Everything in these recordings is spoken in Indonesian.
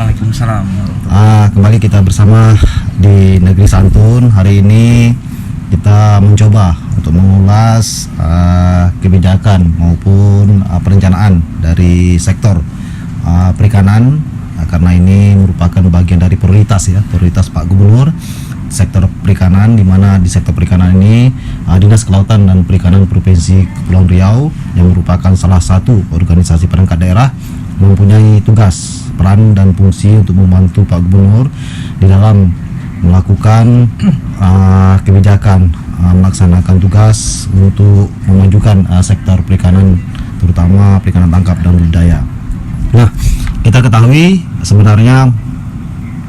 Waalaikumsalam. Kembali kita bersama di Negeri Santun. Hari ini kita mencoba untuk mengulas kebijakan maupun perencanaan dari sektor perikanan, karena ini merupakan bagian dari prioritas Pak Gubernur sektor perikanan, di mana di sektor perikanan ini Dinas Kelautan dan Perikanan Provinsi Kepulauan Riau yang merupakan salah satu organisasi perangkat daerah mempunyai tugas, peran dan fungsi untuk membantu Pak Gubernur di dalam melakukan kebijakan, melaksanakan tugas untuk memajukan sektor perikanan, terutama perikanan tangkap dan budidaya. Nah, kita ketahui sebenarnya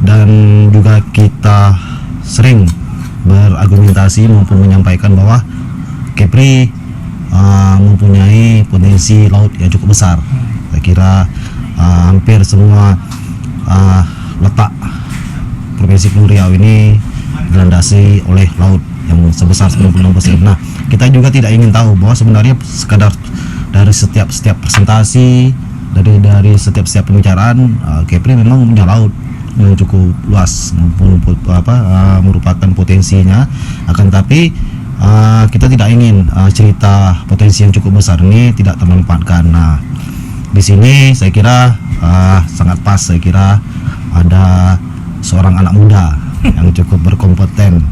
dan juga kita sering berargumentasi maupun menyampaikan bahwa Kepri mempunyai potensi laut yang cukup besar. Saya kira hampir semua letak Provinsi Kepulauan Riau ini dilandasi oleh laut yang sebesar 96%. Nah, kita juga tidak ingin tahu bahwa sebenarnya sekadar dari setiap presentasi, dari setiap pembicaraan, Kepri memang punya laut yang cukup luas maupun merupakan potensinya. Akan tapi kita tidak ingin cerita potensi yang cukup besar ini tidak termanfaatkan. Nah, di sini saya kira sangat pas. Saya kira ada seorang anak muda yang cukup berkompeten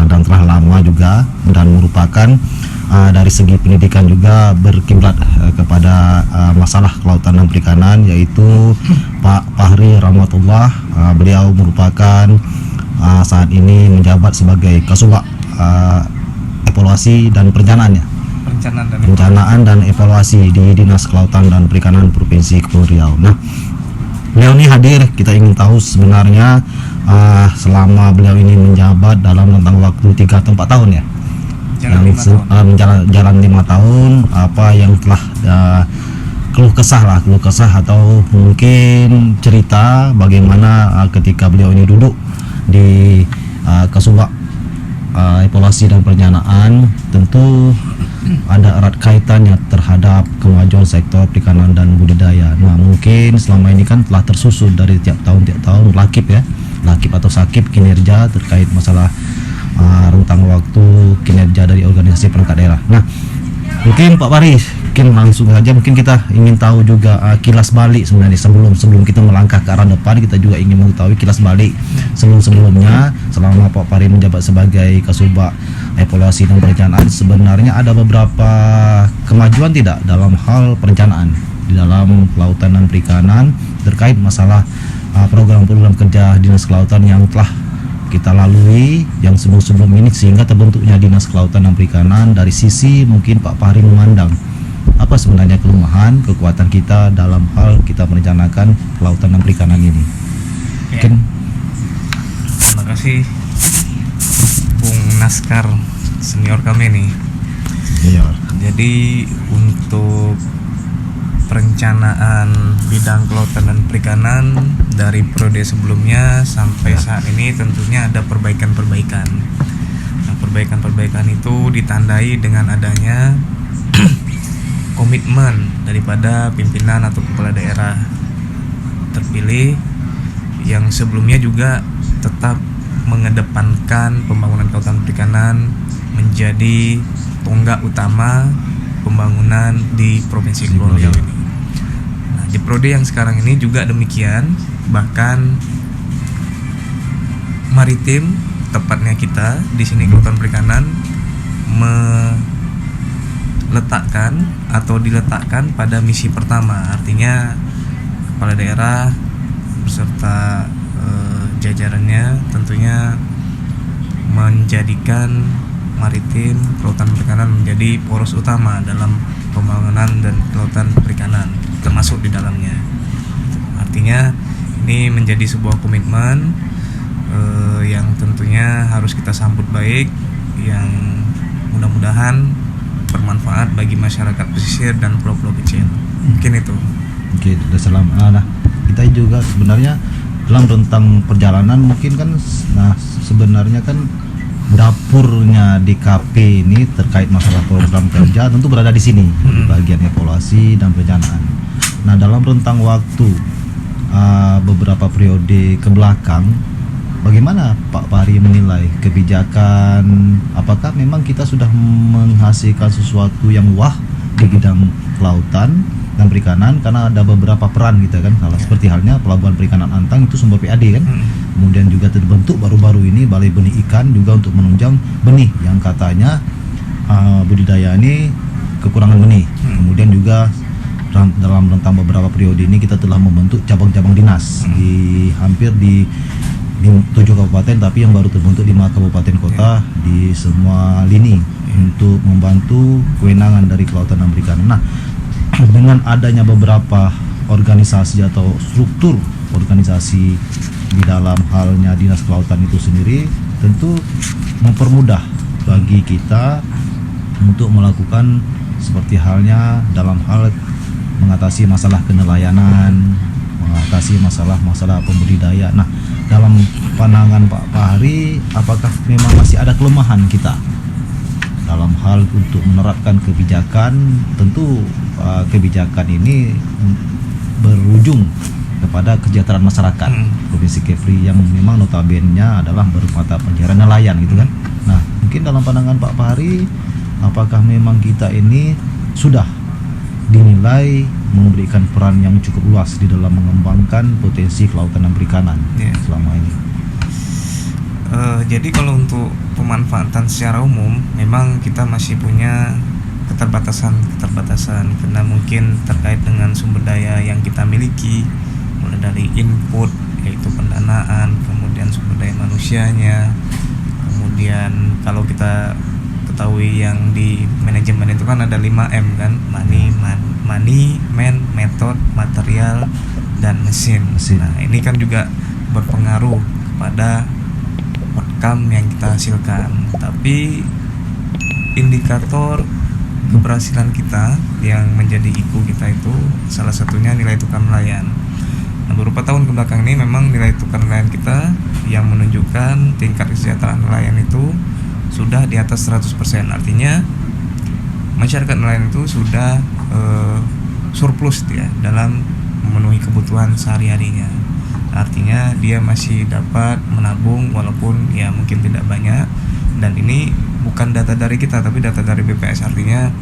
dan telah lama juga, dan merupakan dari segi pendidikan juga berkiblat kepada masalah kelautan dan perikanan, yaitu Pak Fahri Rahmatullah. Beliau merupakan saat ini menjabat sebagai Kasubag evaluasi dan perencanaan dan evaluasi di Dinas Kelautan dan Perikanan Provinsi Kepulauan Riau. Nah, beliau ini hadir, kita ingin tahu sebenarnya selama beliau ini menjabat dalam rentang waktu 3 atau 4 tahun ya, jalan 5 tahun, apa yang telah keluh kesah atau mungkin cerita bagaimana ketika beliau ini duduk di Kasubag evaluasi dan perencanaan, tentu ada erat kaitannya terhadap kemajuan sektor perikanan dan budidaya. Nah, mungkin selama ini kan telah tersusun dari tiap tahun lakip atau sakip kinerja terkait masalah rentang waktu kinerja dari organisasi perangkat daerah. Nah, mungkin Pak Fahri, mungkin langsung saja, mungkin kita ingin tahu juga kilas balik sebenarnya sebelum kita melangkah ke arah depan. Kita juga ingin mengetahui kilas balik sebelumnya selama Pak Fahri menjabat sebagai Kasubag evaluasi dan perencanaan. Sebenarnya ada beberapa kemajuan tidak dalam hal perencanaan di dalam kelautan dan perikanan terkait masalah program-program kerja Dinas Kelautan yang telah kita lalui yang sebelum ini sehingga terbentuknya Dinas Kelautan dan Perikanan. Dari sisi mungkin Pak Fahri memandang apa sebenarnya kelemahan, kekuatan kita dalam hal kita merencanakan kelautan dan perikanan ini. Mungkin. Terima kasih Bung Naskar senior kami nih. Iya. Jadi untuk perencanaan bidang kelautan dan perikanan dari periode sebelumnya sampai saat ini tentunya ada perbaikan-perbaikan. Nah, perbaikan-perbaikan itu ditandai dengan adanya komitmen daripada pimpinan atau kepala daerah terpilih yang sebelumnya juga tetap mengedepankan pembangunan kelautan perikanan menjadi tonggak utama pembangunan di Provinsi Kepulauan Riau ini. Nah, di periode yang sekarang ini juga demikian, bahkan maritim, tepatnya kita di sini kelautan perikanan diletakkan pada misi pertama, artinya kepala daerah beserta jajarannya tentunya menjadikan maritim, kelautan perikanan menjadi poros utama dalam pembangunan dan kelautan perikanan termasuk di dalamnya. Artinya ini menjadi sebuah komitmen yang tentunya harus kita sambut baik, yang mudah-mudahan bermanfaat bagi masyarakat pesisir dan pulau-pulau kecil. Mungkin itu. Oke, nah, kita juga sebenarnya dalam rentang perjalanan mungkin kan, nah sebenarnya kan dapurnya di KP ini terkait masalah program kerja tentu berada di sini, di bagian evaluasi dan perencanaan. Nah, dalam rentang waktu beberapa periode ke belakang, bagaimana Pak Fahri menilai kebijakan? Apakah memang kita sudah menghasilkan sesuatu yang wah di bidang kelautan dan perikanan? Karena ada beberapa peran kita kan, salah seperti halnya Pelabuhan Perikanan Antang itu sumber PAD kan. Kemudian juga terbentuk baru-baru ini Balai Benih Ikan juga untuk menunjang benih yang katanya budidaya ini kekurangan benih. Kemudian juga dalam rentang beberapa periode ini kita telah membentuk cabang-cabang dinas di hampir di 7 kabupaten, tapi yang baru terbentuk 5 kabupaten kota di semua lini untuk membantu kewenangan dari kelautan dan perikanan. Nah, dengan adanya beberapa organisasi atau struktur organisasi di dalam halnya dinas kelautan itu sendiri, tentu mempermudah bagi kita untuk melakukan seperti halnya dalam hal mengatasi masalah kenelayanan, mengatasi masalah-masalah pembudidaya. Nah, dalam pandangan Pak Fahri, apakah memang masih ada kelemahan kita dalam hal untuk menerapkan kebijakan? Tentu kebijakan ini berujung kepada kesejahteraan masyarakat Provinsi Kepri yang memang notabene adalah bermata pencarian nelayan gitu kan. Nah, mungkin dalam pandangan Pak Fahri, apakah memang kita ini sudah dinilai memberikan peran yang cukup luas di dalam mengembangkan potensi kelautan dan perikanan selama ini? Jadi kalau untuk pemanfaatan secara umum, memang kita masih punya keterbatasan karena mungkin terkait dengan sumber daya yang kita miliki, mulai dari input yaitu pendanaan, kemudian sumber daya manusianya, kemudian kalau kita ketahui yang di manajemen itu kan ada 5M kan, money, man, method, material, dan mesin. Nah, ini kan juga berpengaruh kepada outcome yang kita hasilkan. Tapi indikator keberhasilan kita yang menjadi IKU kita itu salah satunya nilai tukar nelayan. Nah, beberapa tahun kebelakang ini memang nilai tukar nelayan kita yang menunjukkan tingkat kesejahteraan nelayan itu sudah di atas 100%. Artinya masyarakat nelayan itu sudah surplus dia dalam memenuhi kebutuhan sehari-harinya. Artinya dia masih dapat menabung walaupun ya mungkin tidak banyak. Dan ini bukan data dari kita tapi data dari BPS. Artinya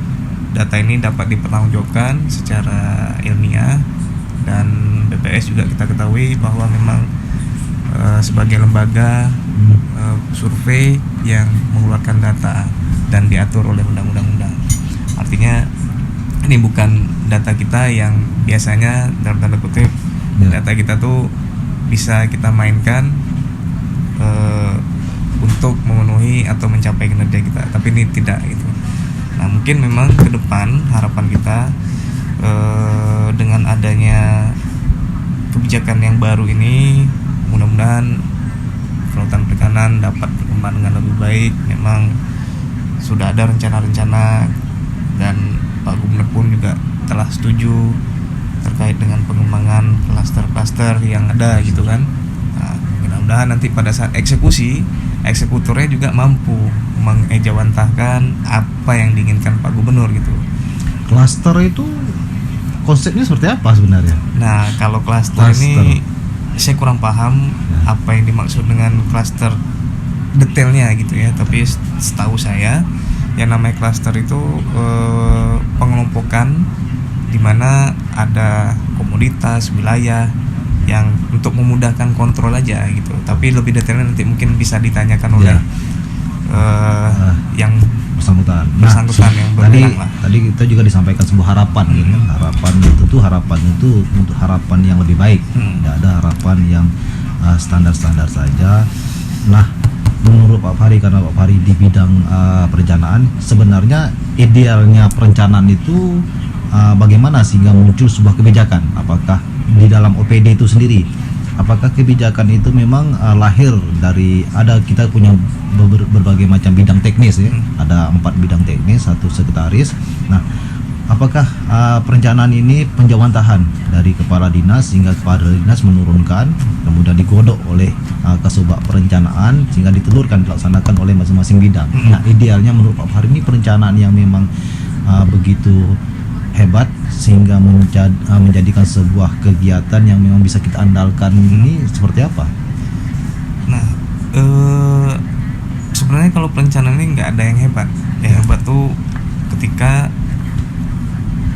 data ini dapat dipertanggungjawabkan secara ilmiah, dan BPS juga kita ketahui bahwa memang sebagai lembaga survei yang mengeluarkan data dan diatur oleh undang-undang. Artinya ini bukan data kita yang biasanya dalam tanda kutip data kita tuh bisa kita mainkan untuk memenuhi atau mencapai kinerja kita, tapi ini tidak gitu. Nah, mungkin memang ke depan harapan kita dengan adanya kebijakan yang baru ini, mudah-mudahan kelautan perikanan dapat berkembang dengan lebih baik. Memang sudah ada rencana-rencana dan Pak Gubernur pun juga telah setuju terkait dengan pengembangan klaster-klaster yang ada gitu kan. Nah, mudah-mudahan nanti pada saat eksekusi, eksekutornya juga mampu mengejawantahkan apa yang diinginkan Pak Gubernur gitu. Klaster itu konsepnya seperti apa sebenarnya? Nah, kalau klaster ini saya kurang paham apa yang dimaksud dengan klaster detailnya gitu ya. Tapi setahu saya yang namanya klaster itu pengelompokan di mana ada komoditas, wilayah yang untuk memudahkan kontrol aja gitu. Tapi lebih detailnya nanti mungkin bisa ditanyakan oleh yang bersangkutan yang berwenang lah. Tadi kita juga disampaikan sebuah harapan gitu kan. Harapan itu untuk harapan yang lebih baik. Tidak ada harapan yang standar-standar saja. Nah, menurut Pak Fahri, karena Pak Fahri di bidang perencanaan, sebenarnya idealnya perencanaan itu bagaimana sehingga muncul sebuah kebijakan? Apakah di dalam OPD itu sendiri, apakah kebijakan itu memang lahir dari kita punya berbagai macam bidang teknis ya, ada 4 bidang teknis, 1 sekretaris. Nah, apakah perencanaan ini penjawantahan dari kepala dinas sehingga kepala dinas menurunkan, kemudian digodok oleh Kasubag perencanaan sehingga ditelurkan dilaksanakan oleh masing-masing bidang. Nah, idealnya menurut Pak Fahri ini perencanaan yang memang begitu hebat sehingga menjadikan sebuah kegiatan yang memang bisa kita andalkan ini seperti apa? Nah, sebenarnya kalau perencanaan ini nggak ada yang hebat. Yang hebat tuh ketika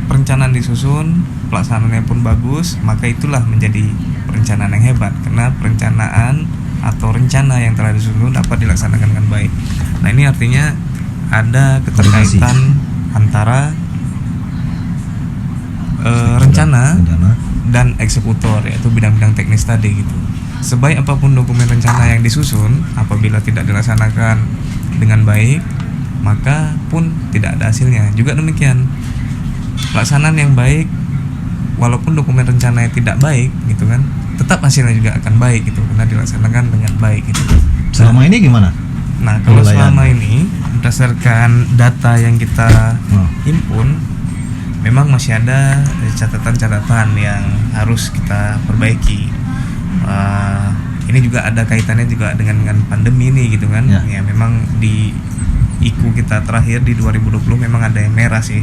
perencanaan disusun, pelaksanaannya pun bagus, maka itulah menjadi perencanaan yang hebat. Karena perencanaan atau rencana yang telah disusun dapat dilaksanakan dengan baik. Nah, ini artinya ada keterkaitan antara rencana dan eksekutor, yaitu bidang-bidang teknis tadi gitu. Sebaik apapun dokumen rencana yang disusun, apabila tidak dilaksanakan dengan baik, maka pun tidak ada hasilnya. Juga demikian, pelaksanaan yang baik, walaupun dokumen rencananya tidak baik gitu kan, tetap hasilnya juga akan baik gitu, karena dilaksanakan dengan baik gitu. Selama ini gimana? Nah, kalau selama ini berdasarkan data yang kita himpun, memang masih ada catatan-catatan yang harus kita perbaiki. Ini juga ada kaitannya juga dengan pandemi ini gitu kan. Ya memang di IKU kita terakhir di 2020 memang ada yang merah sih.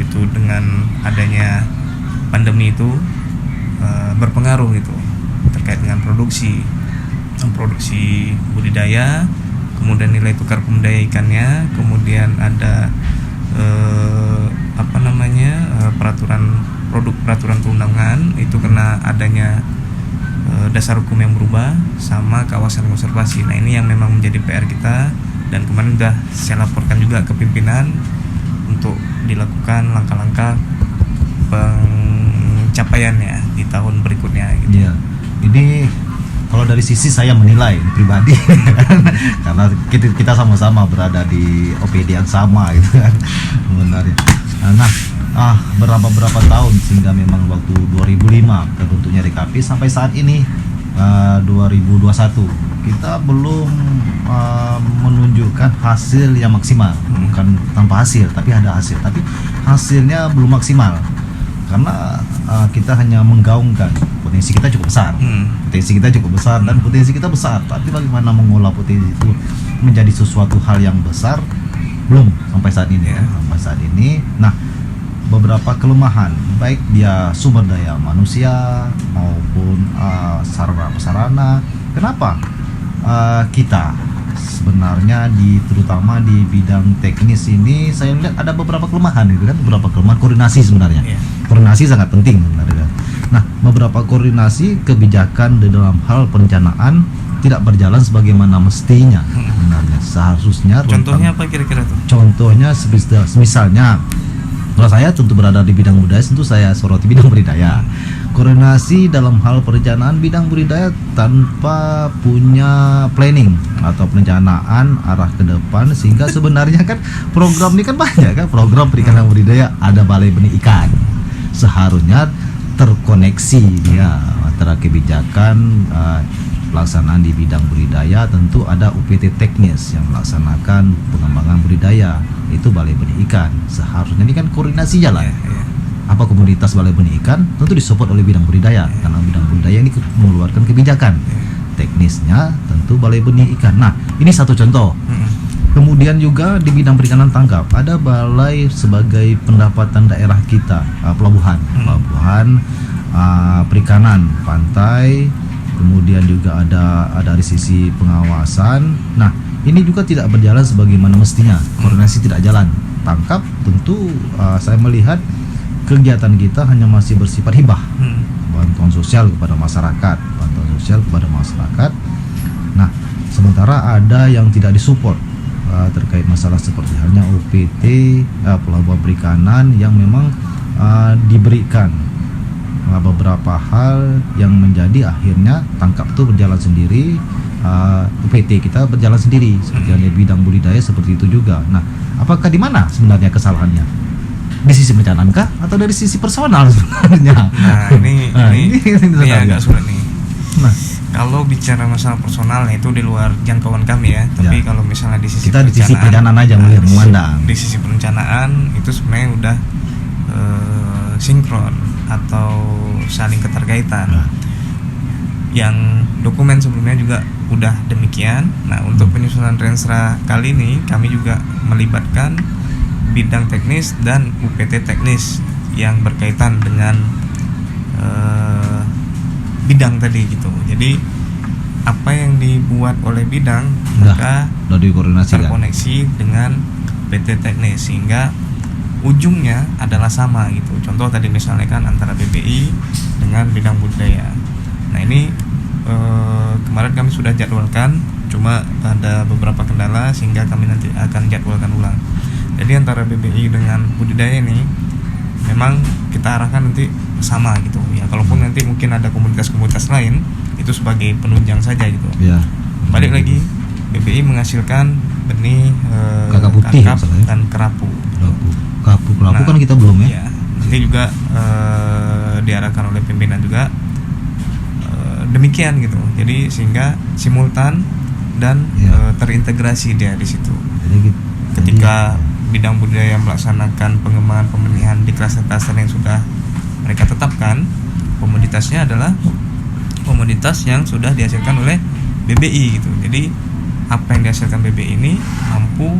Itu dengan adanya pandemi itu berpengaruh gitu terkait dengan produksi budidaya, kemudian nilai tukar pembudidaya ikannya, kemudian ada peraturan perundangan itu kena adanya dasar hukum yang berubah sama kawasan konservasi. Nah, ini yang memang menjadi PR kita, dan kemarin sudah saya laporkan juga ke pimpinan untuk dilakukan langkah-langkah pencapaiannya di tahun berikutnya gitu. Ya, ini kalau dari sisi saya menilai pribadi karena kita sama-sama berada di OPD yang sama gitu kan sebenarnya. Nah, berapa tahun sehingga memang waktu 2005 terbentuknya DKP sampai saat ini 2021 kita belum menunjukkan hasil yang maksimal. Bukan tanpa hasil, tapi ada hasil, tapi hasilnya belum maksimal karena kita hanya menggaungkan potensi kita cukup besar. Dan potensi kita besar, tapi bagaimana mengolah potensi itu menjadi sesuatu hal yang besar belum sampai saat ini ya. Sampai saat ini. Nah, beberapa kelemahan baik dia sumber daya manusia maupun sarana. Kenapa kita sebenarnya terutama di bidang teknis ini saya lihat ada beberapa kelemahan itu kan, beberapa kelemahan koordinasi sebenarnya. Koordinasi sangat penting sebenarnya. Nah, beberapa koordinasi kebijakan di dalam hal perencanaan tidak berjalan sebagaimana mestinya sebenarnya. Seharusnya contohnya apa kira-kira tuh? Contohnya misalnya kalau saya tentu berada di bidang budaya, tentu saya soroti bidang budidaya. Koordinasi dalam hal perencanaan bidang budidaya tanpa punya planning atau perencanaan arah ke depan, sehingga sebenarnya kan program ini kan banyak kan, program perikanan budidaya, ada balai benih ikan. Seharusnya terkoneksi dia antara kebijakan pelaksanaan di bidang budidaya, tentu ada UPT teknis yang melaksanakan pengembangan budidaya, itu balai benih ikan. Seharusnya ini kan koordinasi jalan. Apa komoditas balai benih ikan tentu disupport oleh bidang budidaya, karena bidang budidaya ini mengeluarkan kebijakan. Teknisnya tentu balai benih ikan. Nah, ini satu contoh. Kemudian juga di bidang perikanan tangkap ada balai sebagai pendapatan daerah kita, pelabuhan perikanan pantai. Kemudian juga ada dari sisi pengawasan. Nah, ini juga tidak berjalan sebagaimana mestinya. Koordinasi tidak jalan. Tangkap tentu saya melihat kegiatan kita hanya masih bersifat hibah, bantuan sosial kepada masyarakat, Nah, sementara ada yang tidak disupport terkait masalah seperti halnya OPT pelabuhan perikanan yang memang diberikan beberapa hal yang menjadi akhirnya tangkap itu berjalan sendiri, UPT kita berjalan sendiri, seperti halnya bidang budidaya seperti itu juga. Nah, apakah di mana sebenarnya kesalahannya? Di sisi perencanaan kah atau dari sisi personal sebenarnya? Nah, ini agak sulit nih. Nah, kalau bicara masalah personal itu di luar jangkauan kami ya. Tapi kalau misalnya di sisi kita di sisi perencanaan aja memandang. Di sisi perencanaan itu sebenarnya udah sinkron atau saling keterkaitan. Yang dokumen sebelumnya juga udah demikian. Nah, untuk penyusunan Renstra kali ini kami juga melibatkan bidang teknis dan UPT teknis yang berkaitan dengan bidang tadi gitu. Jadi apa yang dibuat oleh bidang maka udah dikoordinasikan, terkoneksi dengan PT teknis sehingga ujungnya adalah sama gitu. Contoh tadi misalnya kan antara BBI dengan bidang budaya. Nah ini kemarin kami sudah jadwalkan, cuma ada beberapa kendala sehingga kami nanti akan jadwalkan ulang. Jadi antara BBI dengan budidaya ini memang kita arahkan nanti sama gitu ya. Kalaupun nanti mungkin ada komunitas-komunitas lain itu sebagai penunjang saja gitu. Ya. Balik lagi, BBI menghasilkan benih kakap putih kakap dan kerapu. Kerapu Nah, kan kita belum ya. Ya, nanti juga diarahkan oleh pimpinan juga demikian gitu. Jadi sehingga simultan dan terintegrasi dia di situ. Jadi Ketika bidang budaya melaksanakan pengembangan pembenihan di klaster-klaster yang sudah mereka tetapkan, komoditasnya adalah komoditas yang sudah dihasilkan oleh BBI gitu. Jadi apa yang dihasilkan BBI ini mampu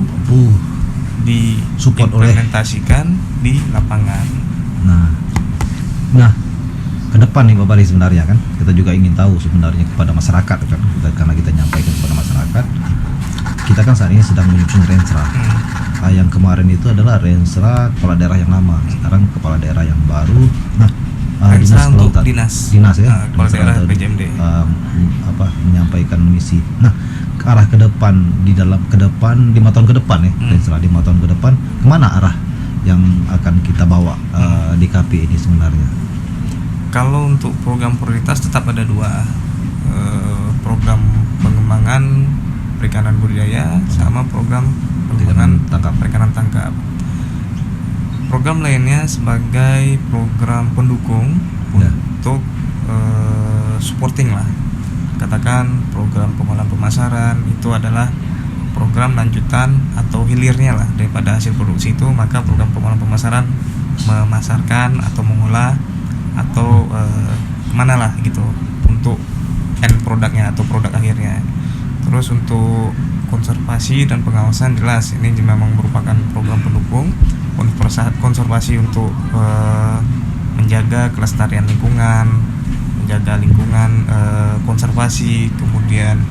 diimplementasikan di lapangan. Nah, ke depan nih Pak Bari sebenarnya kan kita juga ingin tahu sebenarnya kepada masyarakat kan, karena kita nyampaikan kepada masyarakat. Kita kan saat ini sedang menyusun Rensra. Yang kemarin itu adalah Rensra kepala daerah yang lama, sekarang kepala daerah yang baru. Nah, Rensra untuk kelautan. dinas ya, kepala daerah PJMD menyampaikan misi. Nah, ke arah ke depan di 5 tahun ke depan ya, Rensra 5 tahun ke depan kemana arah yang akan kita bawa di KP ini sebenarnya? Kalau untuk program prioritas tetap ada 2, program pengembangan perikanan budidaya sama program pengembangan perikanan tangkap. Program lainnya sebagai program pendukung untuk supporting lah. Katakan program pengolahan pemasaran itu adalah program lanjutan atau hilirnya lah daripada hasil produksi itu, maka program pengolahan pemasaran memasarkan atau mengolah atau kemana lah gitu untuk end produknya atau produk akhirnya. Terus untuk konservasi dan pengawasan jelas ini memang merupakan program pendukung. Konservasi untuk menjaga kelestarian lingkungan, menjaga lingkungan konservasi, kemudian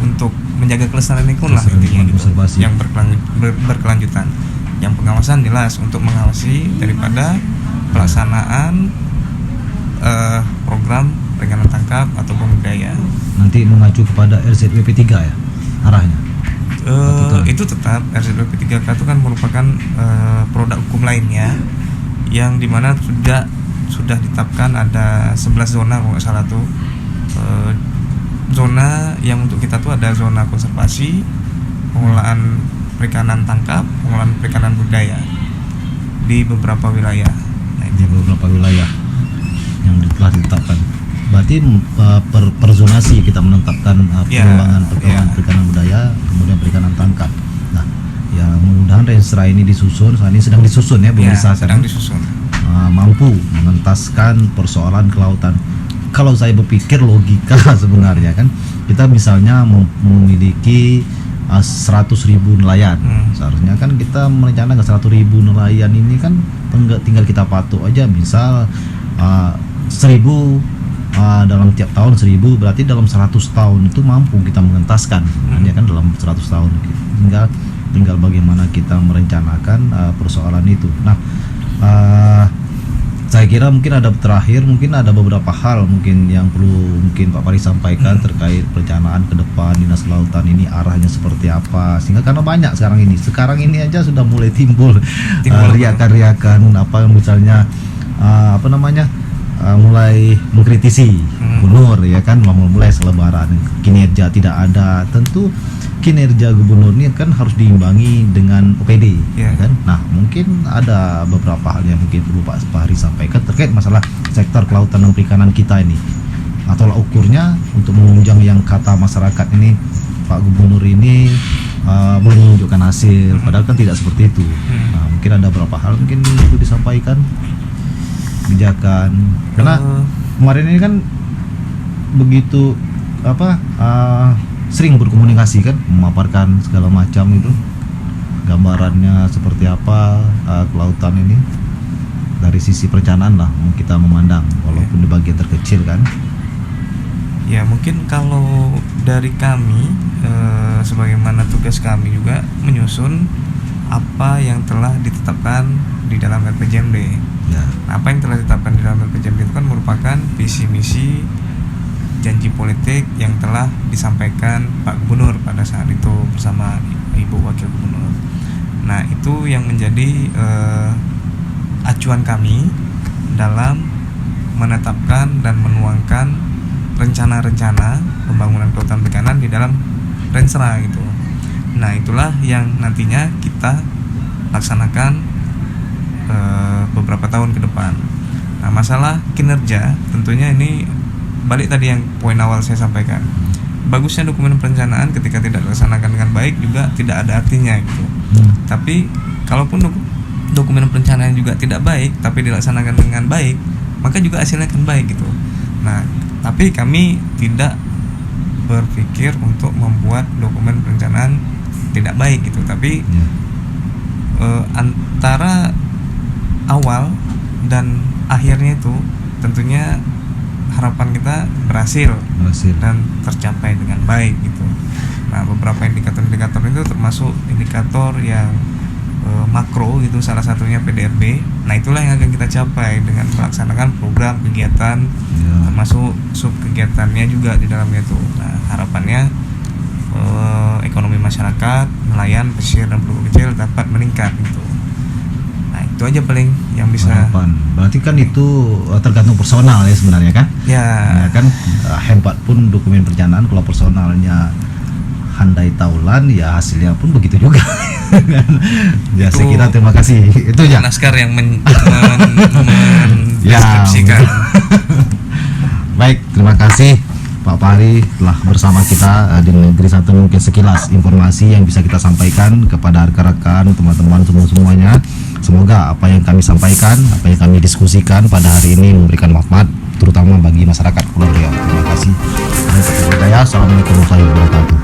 untuk menjaga kelestarian lingkungan lah intinya gitu, yang berkelanjutan. Yang pengawasan jelas untuk mengawasi daripada pelaksanaan program perikanan tangkap atau budidaya. Nanti mengacu kepada RZWP 3 ya arahnya? Itu tetap RZWP 3K itu kan merupakan produk hukum lainnya yang dimana sudah ditetapkan ada 11 zona kalau nggak salah tuh. Zona yang untuk kita tuh ada zona konservasi, pengolahan perikanan tangkap, pengolahan perikanan budaya di beberapa wilayah. Di beberapa wilayah yang telah ditetapkan. Berarti per zonasi kita menetapkan pengembangan perikanan budaya, kemudian perikanan tangkap. Nah, ya mudah-mudahan Rensra ini disusun, saat ini sedang disusun ya, belum disahkan. Sedang disusun. Mampu mengentaskan persoalan kelautan. Kalau saya berpikir logika sebenarnya kan, kita misalnya memiliki 100.000 nelayan. Seharusnya kan kita merencanakan 100.000 nelayan ini kan tinggal kita patok aja, misal 1.000 dalam tiap tahun 1.000, berarti dalam 100 tahun itu mampu kita mengentaskan sebenarnya kan dalam 100 tahun. Tinggal bagaimana kita merencanakan persoalan itu. Nah, saya kira mungkin ada beberapa hal mungkin yang perlu Pak Pari sampaikan terkait perencanaan ke depan Dinas Kelautan ini arahnya seperti apa, sehingga karena banyak sekarang ini aja sudah mulai timbul riakan-riakan misalnya mulai mengkritisi gubernur ya kan, mulai selebaran kinerja tidak ada. Tentu kinerja gubernur ini kan harus diimbangi dengan OPD kan. Nah, mungkin ada beberapa hal yang mungkin perlu Pak Pari sampaikan terkait masalah sektor kelautan dan perikanan kita ini, atau ukurnya untuk menunjang yang kata masyarakat ini Pak Gubernur ini belum menunjukkan hasil, padahal kan tidak seperti itu. Nah, mungkin ada beberapa hal mungkin perlu disampaikan kebijakan, karena kemarin ini kan begitu sering berkomunikasi kan, memaparkan segala macam itu gambarannya seperti apa kelautan ini dari sisi perencanaan lah kita memandang, walaupun di bagian terkecil kan. Ya mungkin kalau dari kami sebagaimana tugas kami juga menyusun apa yang telah ditetapkan di dalam RPJMD. Ya. Apa yang telah ditetapkan di dalam RPJMD itu kan merupakan visi misi janji politik yang telah disampaikan Pak Gubernur pada saat itu bersama Ibu Wakil Gubernur. Nah itu yang menjadi acuan kami dalam menetapkan dan menuangkan rencana-rencana pembangunan kelautan perikanan di dalam Renstra gitu. Nah itulah yang nantinya kita laksanakan beberapa tahun ke depan. Nah masalah kinerja tentunya ini balik tadi yang poin awal saya sampaikan. Bagusnya dokumen perencanaan ketika tidak dilaksanakan dengan baik juga tidak ada artinya gitu. Tapi kalaupun dokumen perencanaan juga tidak baik tapi dilaksanakan dengan baik, maka juga hasilnya akan baik gitu. Nah tapi kami tidak berpikir untuk membuat dokumen perencanaan tidak baik gitu, tapi antara awal dan akhirnya itu tentunya harapan kita berhasil dan tercapai dengan baik gitu. Nah beberapa indikator-indikator itu termasuk indikator yang makro gitu, salah satunya PDRB. Nah itulah yang akan kita capai dengan melaksanakan program kegiatan, termasuk sub kegiatannya juga di dalamnya itu. Nah harapannya ekonomi masyarakat, nelayan, pesisir dan pulau kecil dapat meningkat gitu. Nah itu aja paling yang bisa. Harapan. Berarti kan itu tergantung personal ya sebenarnya kan? Ya kan hebat pun dokumen perencanaan, kalau personalnya handai taulan ya hasilnya pun begitu juga. Ya saya kira terima kasih. Itu ya. Naskar yang mendeskripsikan. Baik, terima kasih Pak Fahri telah bersama kita di Negeri Santun. Mungkin sekilas informasi yang bisa kita sampaikan kepada rekan-rekan, teman-teman semuanya. Semoga apa yang kami sampaikan, apa yang kami diskusikan pada hari ini memberikan manfaat terutama bagi masyarakat Pulau Riau. Terima kasih. Assalamualaikum warahmatullahi wabarakatuh.